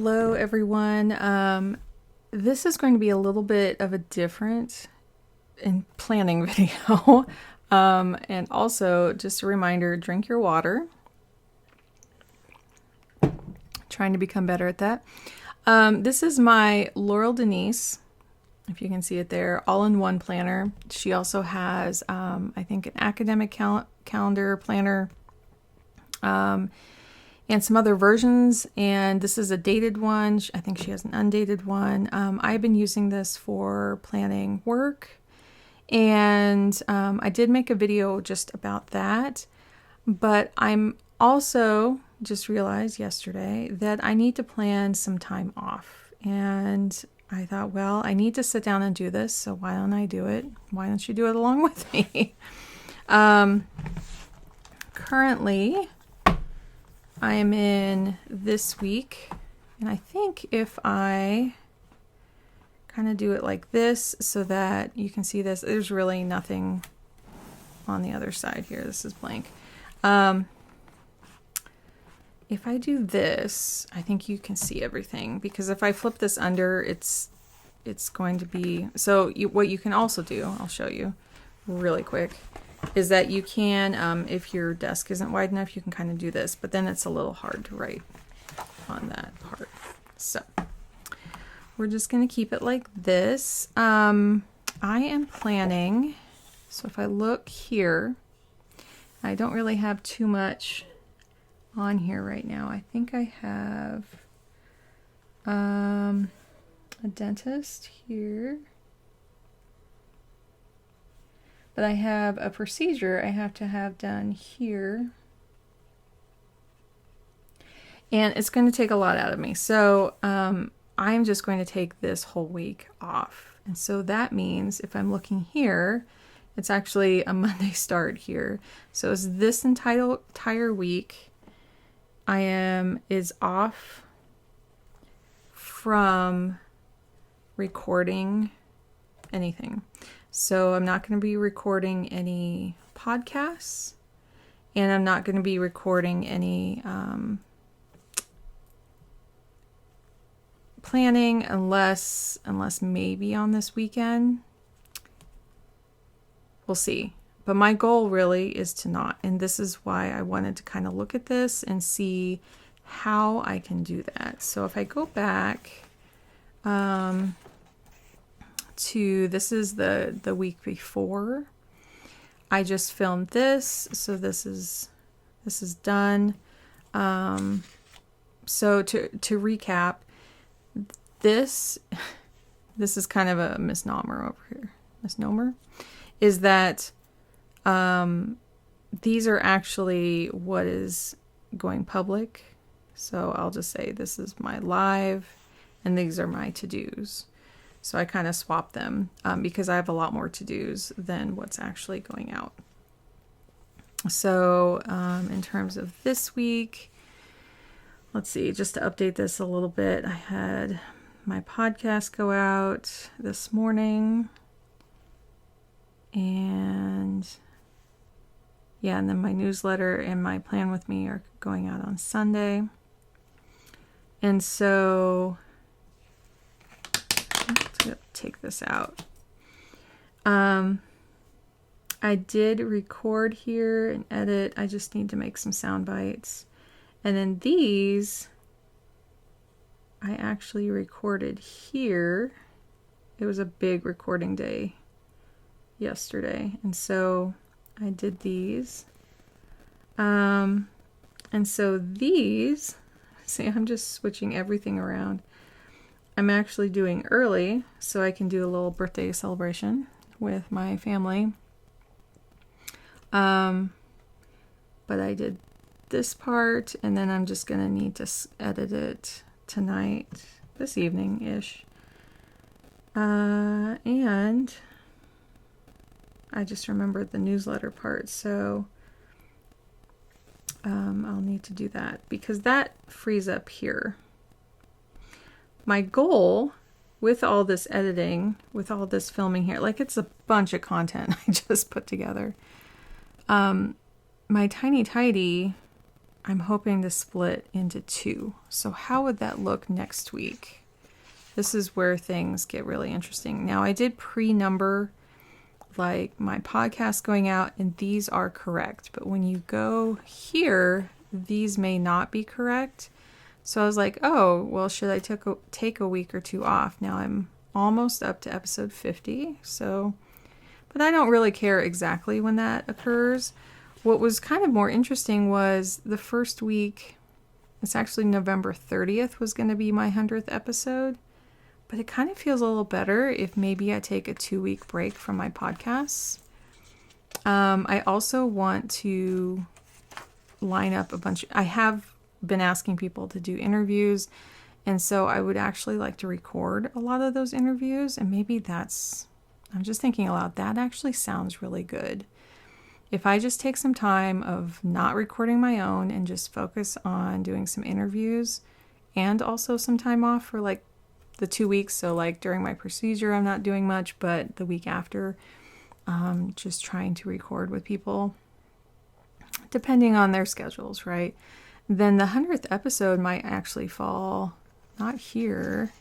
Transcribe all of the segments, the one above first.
Hello everyone. This is going to be a little bit of a different in planning video. And also just a reminder, drink your water. Trying to become better at that. This is my Laurel Denise, if you can see it there, all-in-one planner. She also has, I think, an academic calendar planner, and some other versions, and this is a dated one. I think she has an undated one. I've been using this for planning work, and I did make a video just about that, but I'm also just realized yesterday that I need to plan some time off, and I thought, well, I need to sit down and do this, so why don't I do it? Why don't you do it along with me? Currently, I am in this week, and I think if I kind of do it like this so that you can see this, there's really nothing on the other side here. This is blank. If I do this, I think you can see everything, because if I flip this under, it's going to be, so what you can also do, I'll show you really quick, is that you can, if your desk isn't wide enough, you can kind of do this, but then it's a little hard to write on that part. So we're just going to keep it like this. I am planning, so if I look here, I don't really have too much on here right now. I think I have a dentist here. But I have a procedure I have to have done here. And it's going to take a lot out of me. So I'm just going to take this whole week off. And so that means if I'm looking here, it's actually a Monday start here. So it's this entire week is off from recording anything. So I'm not going to be recording any podcasts, and I'm not going to be recording any planning unless maybe on this weekend. We'll see. But my goal really is to not, and this is why I wanted to kind of look at this and see how I can do that. So if I go back to, this is the week before, I just filmed this, so this is done. So to recap, this is kind of a misnomer over here. Misnomer is that these are actually what is going public. So I'll just say this is my live, and these are my to-dos. So I kind of swap them because I have a lot more to-dos than what's actually going out. So in terms of this week, let's see, just to update this a little bit, I had my podcast go out this morning. And yeah, and then my newsletter and my plan with me are going out on Sunday. And so let's take this out. I did record here and edit. I just need to make some sound bites. And then these, I actually recorded here. It was a big recording day yesterday. And so I did these. And so these, see, I'm just switching everything around. I'm actually doing early so I can do a little birthday celebration with my family. But I did this part, and then I'm just going to need to edit it tonight, this evening-ish. And I just remembered the newsletter part, so I'll need to do that because that frees up here. My goal with all this editing, with all this filming here, like it's a bunch of content I just put together. My tiny tidy I'm hoping to split into 2. So how would that look next week? This is where things get really interesting. Now, I did pre-number like my podcast going out, and these are correct. But when you go here, these may not be correct. So I was like, oh, well, should I take a week or 2 off? Now I'm almost up to episode 50. So, but I don't really care exactly when that occurs. What was kind of more interesting was the first week, it's actually November 30th was going to be my 100th episode. But it kind of feels a little better if maybe I take a 2-week break from my podcasts. I also want to line up a bunch. I have been asking people to do interviews. And so I would actually like to record a lot of those interviews. And maybe I'm just thinking aloud, that actually sounds really good. If I just take some time of not recording my own and just focus on doing some interviews and also some time off for like the 2 weeks. So like during my procedure, I'm not doing much, but the week after, just trying to record with people depending on their schedules, right? Then the 100th episode might actually fall not here,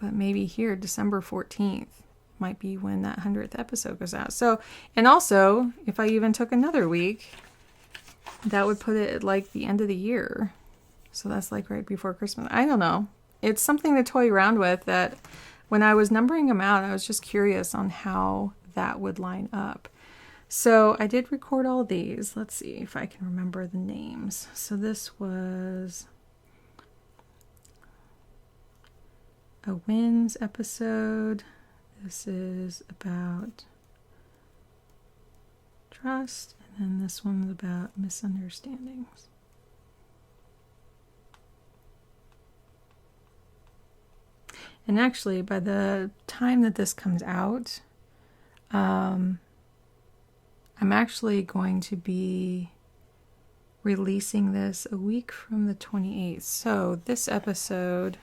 but maybe here, December 14th might be when that 100th episode goes out. So, and also if I even took another week, that would put it at like the end of the year. So that's like right before Christmas. I don't know. It's something to toy around with that when I was numbering them out, I was just curious on how that would line up. So I did record all these. Let's see if I can remember the names. So this was a wins episode. This is about trust. And then this one is about misunderstandings. And actually, by the time that this comes out, I'm actually going to be releasing this a week from the 28th. So this episode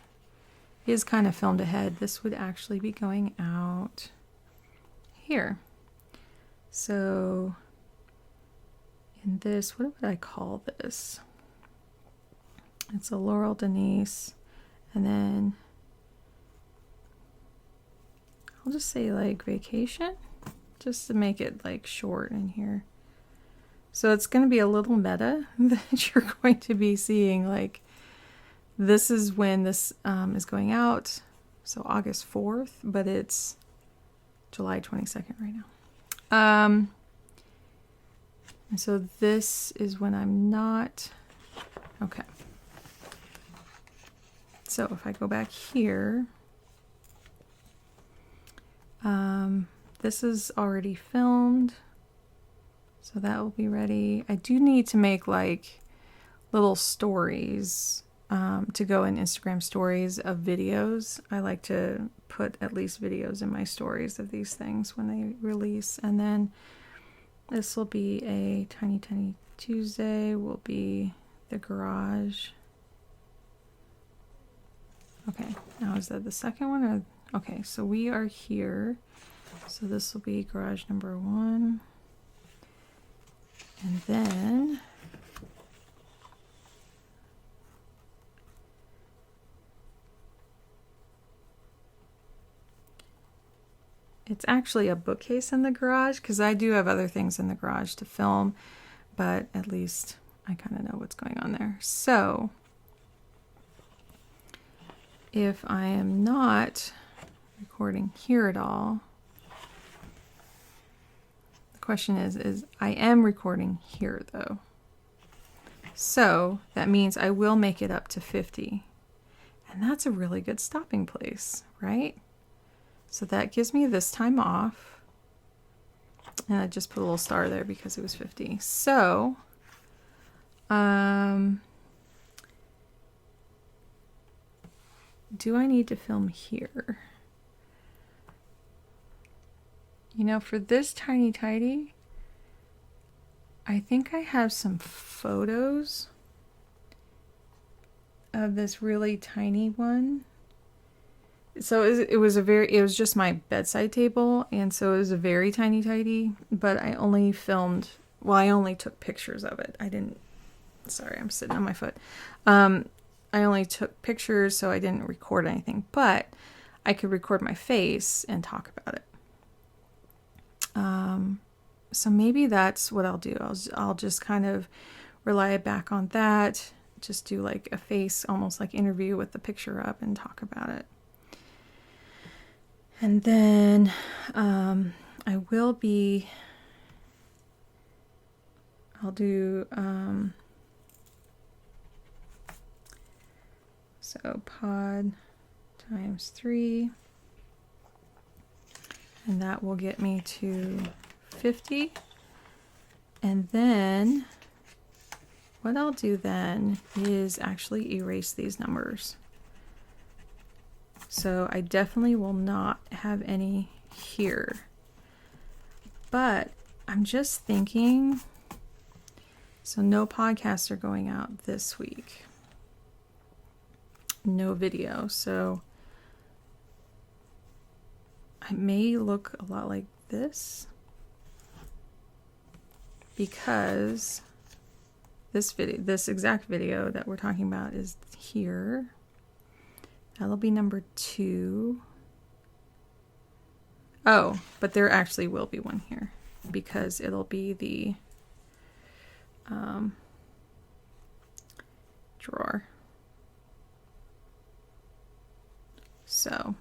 is kind of filmed ahead. This would actually be going out here. So in this, what would I call this? It's a Laurel, Denise, and then I'll just say like vacation, just to make it like short in here. So it's going to be a little meta that you're going to be seeing. Like this is when this is going out. So August 4th, but it's July 22nd right now. And so this is when I'm not. Okay. So if I go back here, this is already filmed, so that will be ready. I do need to make like little stories to go in Instagram stories of videos. I like to put at least videos in my stories of these things when they release. And then this will be a Tiny Tuesday, will be the garage. Okay, now is that the second one? Or okay, so we are here. So this will be garage number 1. And then it's actually a bookcase in the garage because I do have other things in the garage to film, but at least I kind of know what's going on there. So if I am not recording here at all, the question is I am recording here though. So that means I will make it up to 50. And that's a really good stopping place, right? So that gives me this time off. And I just put a little star there because it was 50. So, do I need to film here? You know, for this tiny tidy, I think I have some photos of this really tiny one. So it was just my bedside table, and so it was a very tiny tidy, but I only filmed well, I only took pictures of it. I didn't, sorry, I'm sitting on my foot. I only took pictures, so I didn't record anything, but I could record my face and talk about it. So maybe that's what I'll do. I'll just kind of rely back on that. Just do like a face, almost like interview with the picture up and talk about it. And then I'll do, so pod times 3. And that will get me to 50. And then what I'll do then is actually erase these numbers. So I definitely will not have any here. But I'm just thinking, so no podcasts are going out this week. No video. So I may look a lot like this because this exact video that we're talking about is here. That'll be number 2. Oh, but there actually will be one here because it'll be the drawer. So,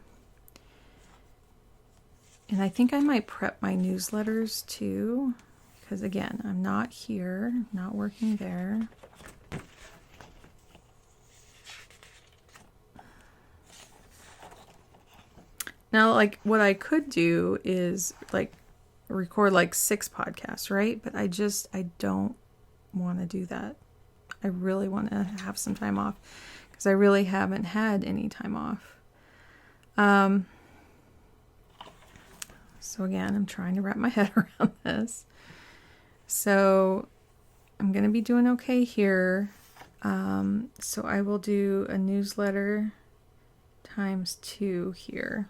and I think I might prep my newsletters too, because again, I'm not here, not working there. Now, like, what I could do is like record like 6 podcasts, right? But I don't want to do that. I really want to have some time off because I really haven't had any time off. So again, I'm trying to wrap my head around this. So I'm going to be doing okay here. So I will do a newsletter times 2 here.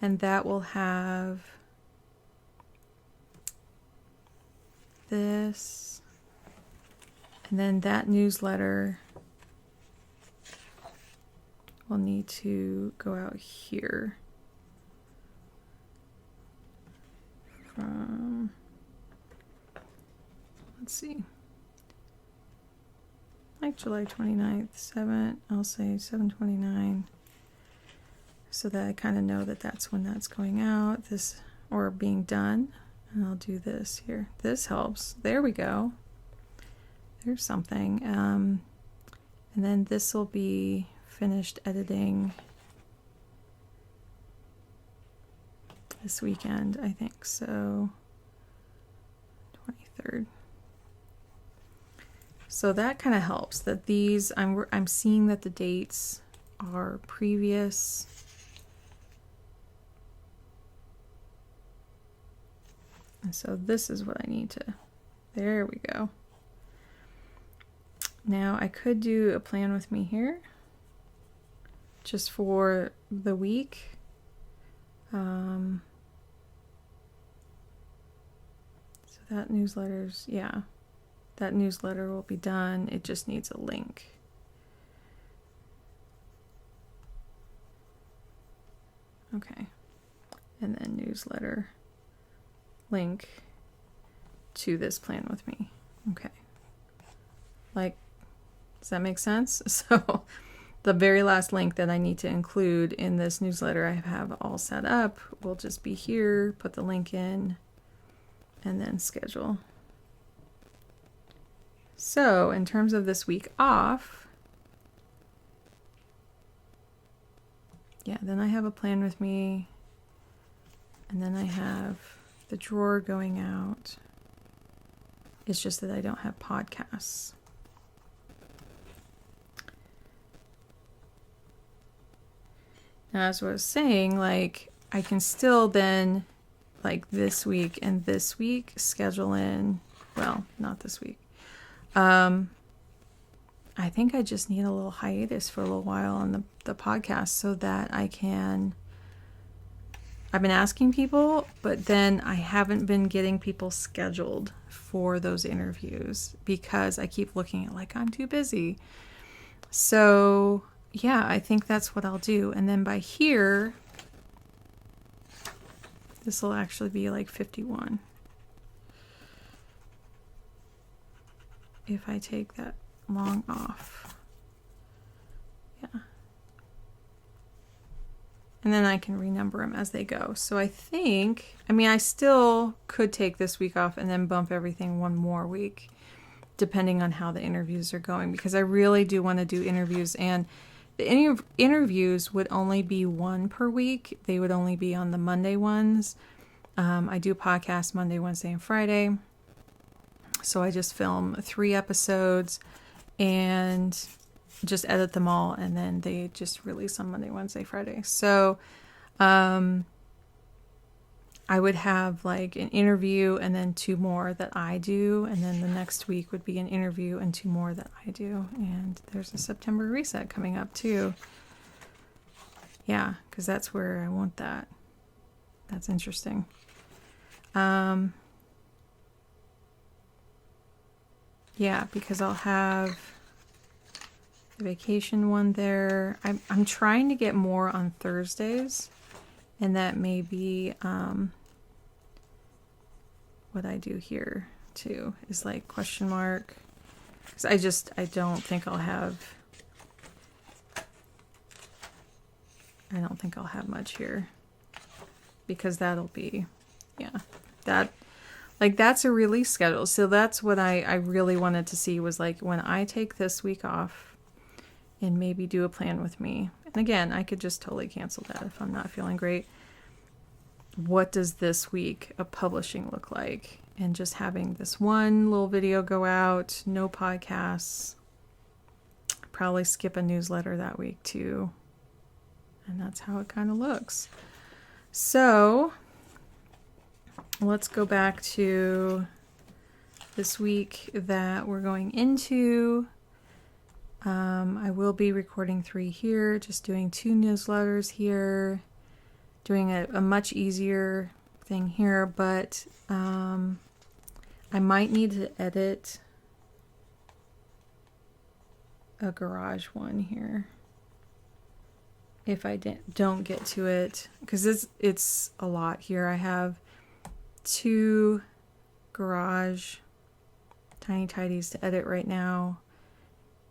And that will have this. And then that newsletter will need to go out here. From, let's see, like July 29th, 7th, I'll say 7/29, so that I kind of know that that's when that's going out, this, or being done. And I'll do this here. This helps. There we go. There's something. And then this will be finished editing this weekend, I think. So 23rd. So that kind of helps that these, I'm seeing that the dates are previous. And so this is what I need to, there we go. Now I could do a plan with me here just for the week. So that newsletter's, yeah, that newsletter will be done. It just needs a link. Okay. And then newsletter link to this plan with me. Okay. Like, does that make sense? So the very last link that I need to include in this newsletter I have all set up will just be here, put the link in, and then schedule. So in terms of this week off, yeah, then I have a plan with me, and then I have the drawer going out. It's just that I don't have podcasts. Now, as I was saying, like, I can still then, like, this week and this week schedule in, well, not this week. I think I just need a little hiatus for a little while on the podcast so that I can I've been asking people, but then I haven't been getting people scheduled for those interviews because I keep looking at like, I'm too busy. So yeah, I think that's what I'll do. And then by here, this will actually be like 51. If I take that long off. Yeah. And then I can renumber them as they go. So I think, I mean, I still could take this week off and then bump everything one more week, depending on how the interviews are going, because I really do want to do interviews. And the interviews would only be one per week. They would only be on the Monday ones. I do podcasts Monday, Wednesday, and Friday. So I just film 3 episodes and just edit them all, and then they just release on Monday, Wednesday, Friday. So I would have like an interview and then 2 more that I do, and then the next week would be an interview and 2 more that I do. And there's a September reset coming up too. Yeah, because that's where I want that. That's interesting. Yeah, because I'll have the vacation one there. I'm trying to get more on Thursdays, and that may be what I do here too, is like question mark, because I don't think I'll have much here, because that'll be, yeah, that's a release schedule. So that's what I really wanted to see, was like when I take this week off and maybe do a plan with me. And again, I could just totally cancel that if I'm not feeling great. What does this week of publishing look like? And just having this one little video go out, no podcasts. Probably skip a newsletter that week too. And that's how it kind of looks. So let's go back to this week that we're going into. I will be recording 3 here, just doing 2 newsletters here, doing a much easier thing here, but I might need to edit a garage one here if I don't get to it, because it's a lot here. I have 2 garage tiny tidies to edit right now,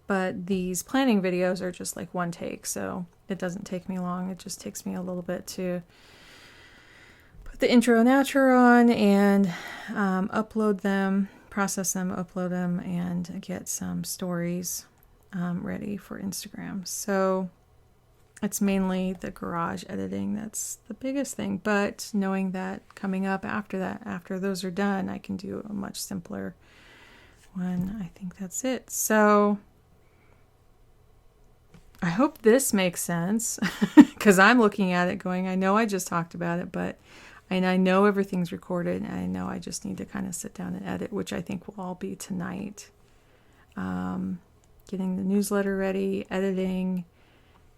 but these planning videos are just like one take, so it doesn't take me long. It just takes me a little bit to put the intro and outro on and upload them, process them, upload them, and get some stories ready for Instagram. So it's mainly the garage editing that's the biggest thing, but knowing that coming up after that, after those are done, I can do a much simpler one. I think that's it. So I hope this makes sense, because I'm looking at it going, I know I just talked about it, but I know everything's recorded, and I know I just need to kind of sit down and edit, which I think will all be tonight. Getting the newsletter ready, editing,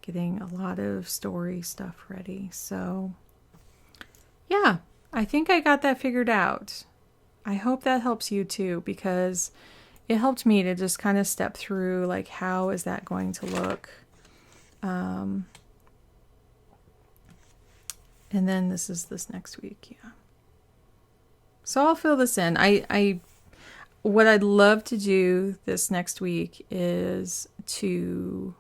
getting a lot of story stuff ready. So yeah, I think I got that figured out. I hope that helps you too, because it helped me to just kind of step through, like, how is that going to look? And then this is this next week. Yeah. So I'll fill this in. What I'd love to do this next week is to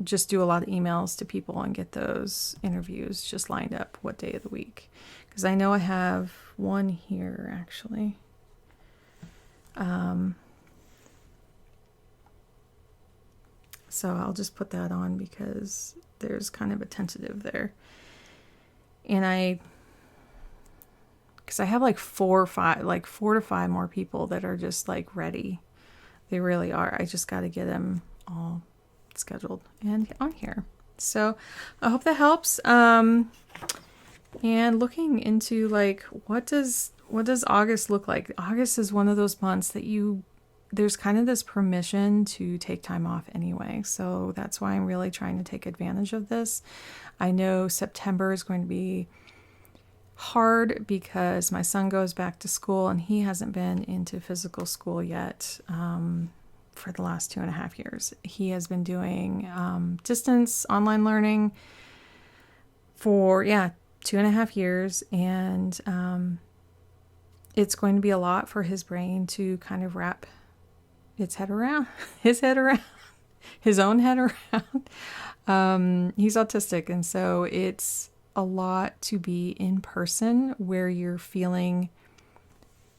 just do a lot of emails to people and get those interviews just lined up what day of the week. Because I know I have one here, actually. So I'll just put that on because there's kind of a tentative there. And because I have like 4 to 5 more people that are just like ready. They really are. I just got to get them all scheduled and on here. So I hope that helps. And looking into like, what does August look like? August is one of those months that there's kind of this permission to take time off anyway. So that's why I'm really trying to take advantage of this. I know September is going to be hard because my son goes back to school and he hasn't been into physical school yet for the last 2.5 years. He has been doing distance online learning for 2.5 years, and it's going to be a lot for his brain to kind of wrap his own head around. He's autistic, and so it's a lot to be in person where you're feeling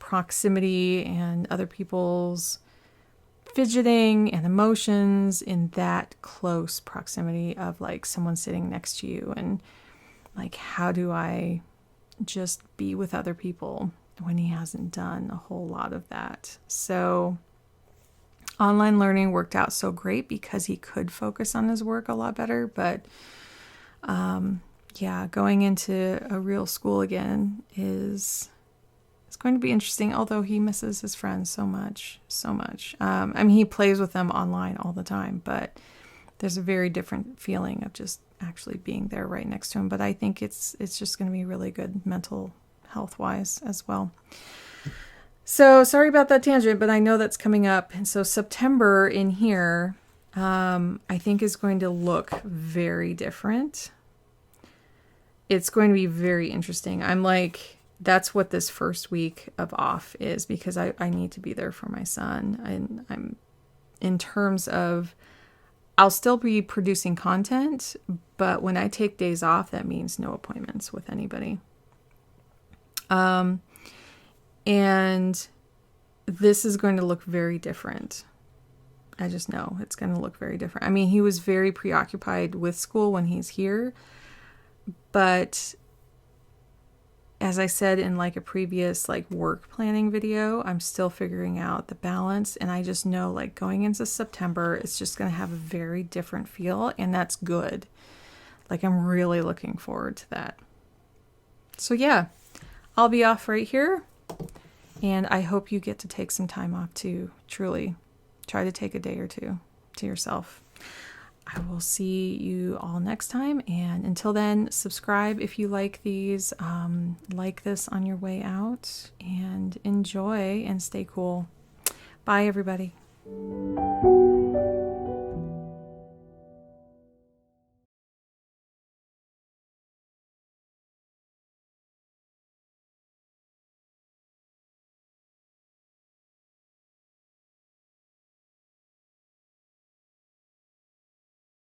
proximity and other people's fidgeting and emotions in that close proximity of like someone sitting next to you, and like, how do I just be with other people when he hasn't done a whole lot of that? So online learning worked out so great because he could focus on his work a lot better. But going into a real school again it's going to be interesting, although he misses his friends so much. I mean, he plays with them online all the time, but there's a very different feeling of just actually being there right next to him. But I think it's just going to be really good mental health wise as well. So sorry about that tangent, but I know that's coming up. And so September in here, I think is going to look very different. It's going to be very interesting. I'm like, that's what this first week of off is, because I need to be there for my son. And I'm, in terms of, I'll still be producing content, but when I take days off, that means no appointments with anybody. And this is going to look very different. I just know it's going to look very different. I mean, he was very preoccupied with school when he's here, but as I said in like a previous like work planning video, I'm still figuring out the balance, and I just know like going into September, it's just going to have a very different feel, and that's good. Like, I'm really looking forward to that. So yeah, I'll be off right here, and I hope you get to take some time off to truly try to take a day or two to yourself. I will see you all next time, and until then, subscribe if you like these, like this on your way out, and enjoy and stay cool. Bye, everybody.